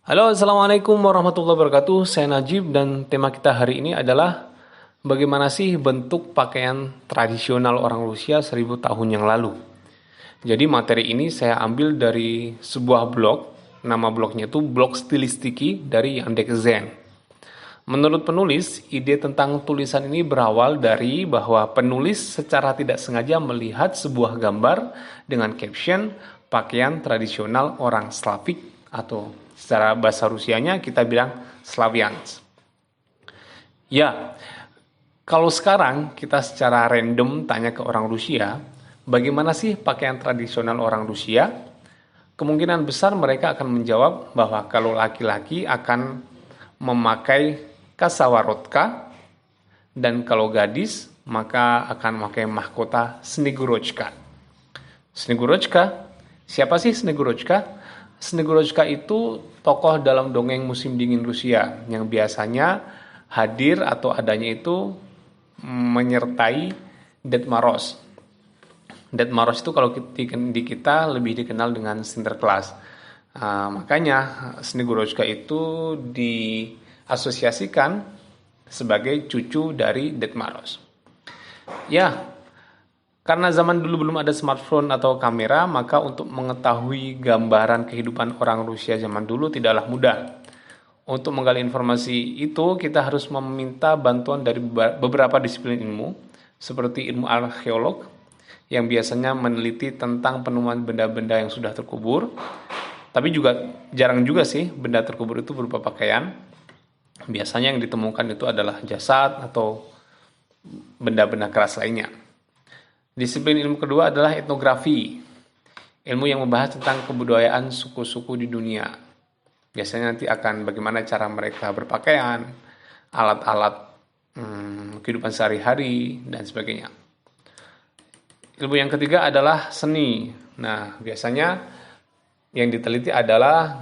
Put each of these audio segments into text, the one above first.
Halo, Assalamualaikum warahmatullahi wabarakatuh. Saya Najib dan tema kita hari ini adalah bagaimana sih bentuk pakaian tradisional orang Rusia 1000 tahun yang lalu. Jadi materi ini saya ambil dari sebuah blog, nama blognya itu Blog Stilistiki dari Yandex.Zen. Menurut penulis, ide tentang tulisan ini berawal dari bahwa penulis secara tidak sengaja melihat sebuah gambar dengan caption pakaian tradisional orang Slavik atau secara bahasa Rusianya kita bilang Slavians. Ya, kalau sekarang kita secara random tanya ke orang Rusia, bagaimana sih pakaian tradisional orang Rusia? Kemungkinan besar mereka akan menjawab bahwa kalau laki-laki akan memakai kasaworotka dan kalau gadis maka akan memakai mahkota Snegurочка. Snegurочка, siapa sih Snegurочка? Snegurочка itu tokoh dalam dongeng musim dingin Rusia yang biasanya hadir atau adanya itu menyertai Ded Moroz. Ded Moroz itu kalau di kita lebih dikenal dengan Sinterklas. Makanya Snegurочка itu diasosiasikan sebagai cucu dari Ded Moroz. Ya, karena zaman dulu belum ada smartphone atau kamera, maka untuk mengetahui gambaran kehidupan orang Rusia zaman dulu tidaklah mudah. Untuk menggali informasi itu, kita harus meminta bantuan dari beberapa disiplin ilmu, seperti ilmu arkeolog, yang biasanya meneliti tentang penemuan benda-benda yang sudah terkubur. Tapi juga jarang juga sih benda terkubur itu berupa pakaian. Biasanya yang ditemukan itu adalah jasad atau benda-benda keras lainnya. Disiplin ilmu kedua adalah etnografi, ilmu yang membahas tentang kebudayaan suku-suku di dunia. Biasanya nanti akan bagaimana cara mereka berpakaian, alat-alat kehidupan sehari-hari, dan sebagainya. Ilmu yang ketiga adalah seni. Nah, biasanya yang diteliti adalah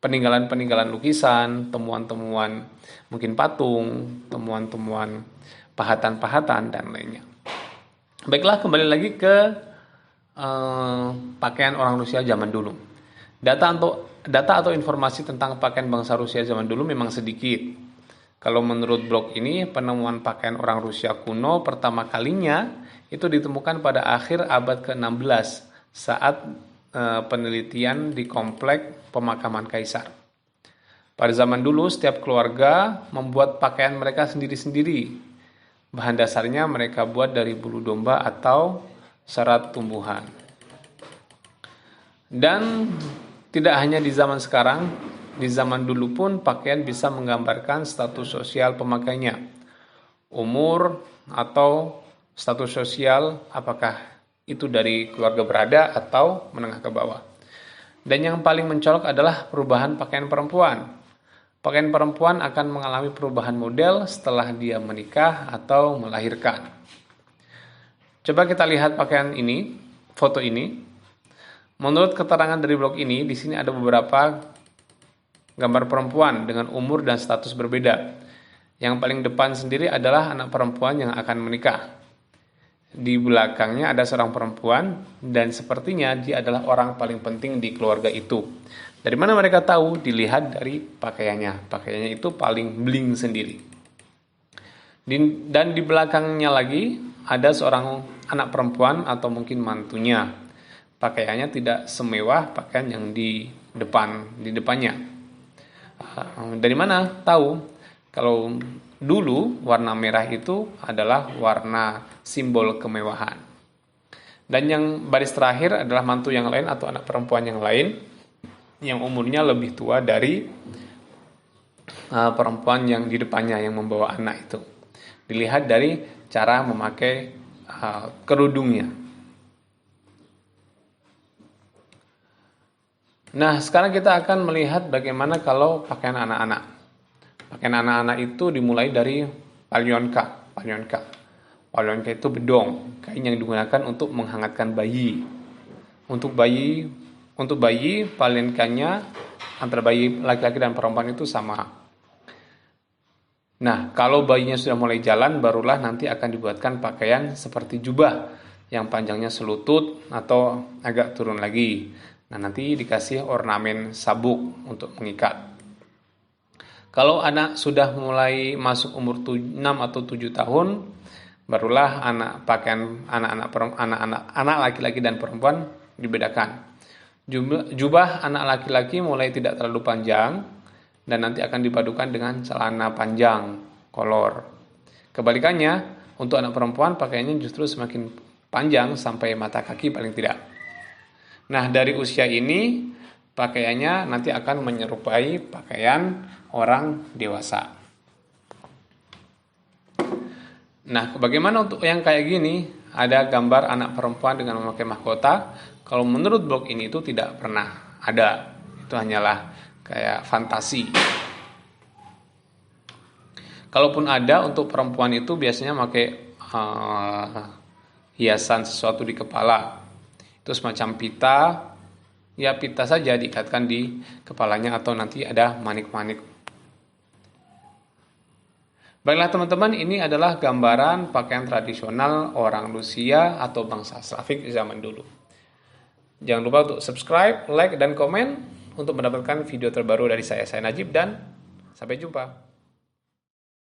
peninggalan-peninggalan lukisan, temuan-temuan mungkin patung, temuan-temuan pahatan-pahatan, dan lainnya. Baiklah, kembali lagi ke pakaian orang Rusia zaman dulu. Data atau informasi tentang pakaian bangsa Rusia zaman dulu memang sedikit. Kalau menurut blog ini, penemuan pakaian orang Rusia kuno pertama kalinya itu ditemukan pada akhir abad ke-16 saat penelitian di komplek pemakaman kaisar. Pada zaman dulu, setiap keluarga membuat pakaian mereka sendiri-sendiri. Bahan dasarnya mereka buat dari bulu domba atau serat tumbuhan. Dan tidak hanya di zaman sekarang, di zaman dulu pun pakaian bisa menggambarkan status sosial pemakainya. Umur atau status sosial, apakah itu dari keluarga berada atau menengah ke bawah. Dan yang paling mencolok adalah perubahan pakaian perempuan. Pakaian perempuan akan mengalami perubahan model setelah dia menikah atau melahirkan. Coba kita lihat pakaian ini, foto ini. Menurut keterangan dari blog ini, di sini ada beberapa gambar perempuan dengan umur dan status berbeda. Yang paling depan sendiri adalah anak perempuan yang akan menikah. Di belakangnya ada seorang perempuan dan sepertinya dia adalah orang paling penting di keluarga itu. Dari mana mereka tahu? Dilihat dari pakaiannya. Pakaiannya itu paling bling sendiri. Dan di belakangnya lagi ada seorang anak perempuan atau mungkin mantunya. Pakaiannya tidak semewah pakaian yang di depannya. Dari mana tahu? Kalau dulu warna merah itu adalah warna simbol kemewahan. Dan yang baris terakhir adalah mantu yang lain atau anak perempuan yang lain yang umurnya lebih tua dari perempuan yang di depannya yang membawa anak itu. Dilihat dari cara memakai kerudungnya. Nah, sekarang kita akan melihat bagaimana kalau pakaian anak-anak. Pakaian anak-anak itu dimulai dari palionka. Palionka itu bedong, kain yang digunakan untuk menghangatkan bayi. Untuk bayi palionkanya antara bayi laki-laki dan perempuan itu sama. Nah, kalau bayinya sudah mulai jalan, barulah nanti akan dibuatkan pakaian seperti jubah yang panjangnya selutut atau agak turun lagi. Nah, nanti dikasih ornamen sabuk untuk mengikat. Kalau anak sudah mulai masuk umur 6 atau 7 tahun, barulah anak laki-laki dan perempuan dibedakan. Jubah anak laki-laki mulai tidak terlalu panjang dan nanti akan dipadukan dengan celana panjang kolor. Kebalikannya, untuk anak perempuan pakaiannya justru semakin panjang sampai mata kaki paling tidak. Nah, dari usia ini pakaiannya nanti akan menyerupai pakaian orang dewasa. Nah, bagaimana untuk yang kayak gini? Ada gambar anak perempuan dengan memakai mahkota. Kalau menurut blog ini itu tidak pernah ada. Itu hanyalah kayak fantasi. Kalaupun ada, untuk perempuan itu biasanya pakai hiasan sesuatu di kepala. Itu semacam pita. Ya, pita saja diikatkan di kepalanya atau nanti ada manik-manik. Baiklah teman-teman, ini adalah gambaran pakaian tradisional orang Rusia atau bangsa Slavik zaman dulu. Jangan lupa untuk subscribe, like, dan komen untuk mendapatkan video terbaru dari saya Najib, dan sampai jumpa.